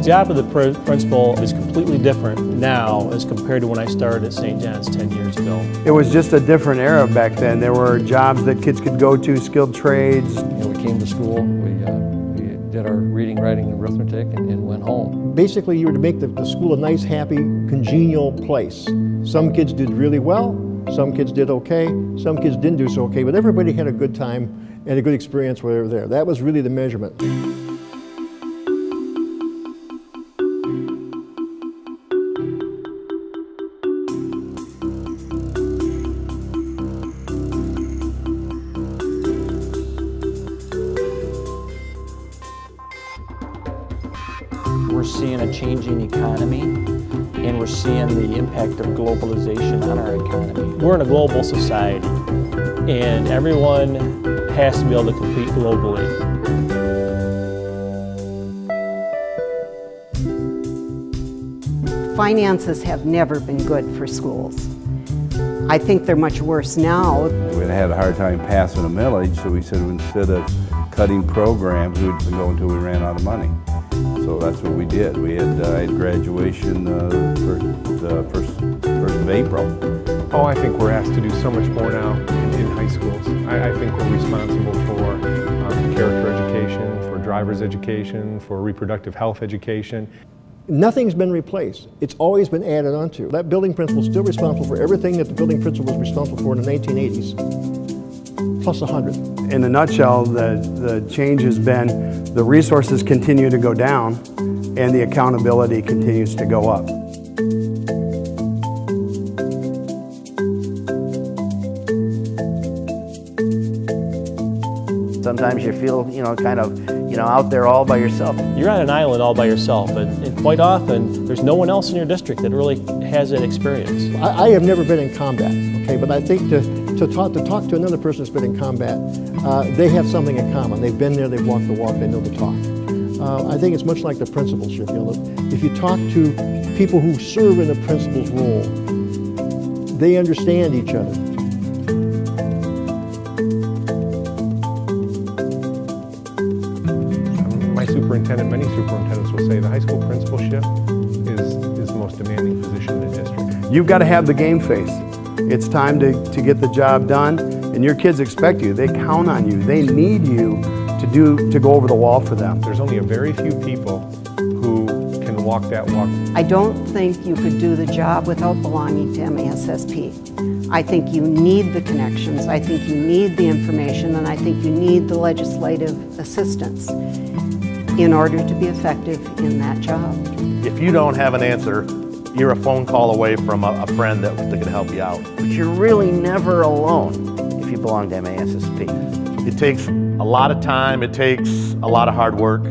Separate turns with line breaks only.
job of the principal is completely different now as compared to when I started at St. John's 10 years ago.
It was just a different era back then. There were jobs that kids could go to, skilled trades.
We came to school, we did our reading, writing, and arithmetic, and went home.
Basically, you were to make the school a nice, happy, congenial place. Some kids did really well, some kids did okay, some kids didn't do so okay, but everybody had a good time and a good experience while they were there. That was really the measurement.
We're seeing a changing economy, and we're seeing the impact of globalization on our economy.
We're in a global society, and everyone has to be able to compete globally.
Finances have never been good for schools. I think they're much worse now.
We had a hard time passing a millage, so we said instead of cutting programs, we'd go until we ran out of money. So that's what we did. We had graduation first of April.
Oh, I think we're asked to do so much more now in high schools. I think we're responsible for character education, for driver's education, for reproductive health education.
Nothing's been replaced. It's always been added onto. That building principal is still responsible for everything that the building principal was responsible for in the 1980s, plus 100.
In a nutshell, the change has been the resources continue to go down and the accountability continues to go up.
Sometimes you feel, kind of, out there all by yourself.
You're on an island all by yourself, and quite often there's no one else in your district that really has that experience.
I have never been in combat, okay, but I think to talk to another person that's been in combat, they have something in common. They've been there, they've walked the walk, they know the talk. I think it's much like the principalship. If you talk to people who serve in a principal's role, they understand each other.
My superintendent, many superintendents will say the high school principalship is the most demanding position in the district.
You've got to have the game face. It's time to get the job done, and your kids expect you. They count on you. They need you to go over the wall for them.
There's only a very few people who can walk that walk.
I don't think you could do the job without belonging to MASSP. I think you need the connections, I think you need the information, and I think you need the legislative assistance in order to be effective in that job.
If you don't have an answer, you're a phone call away from a friend that can help you out.
But you're really never alone if you belong to MASSP.
It takes a lot of time, it takes a lot of hard work.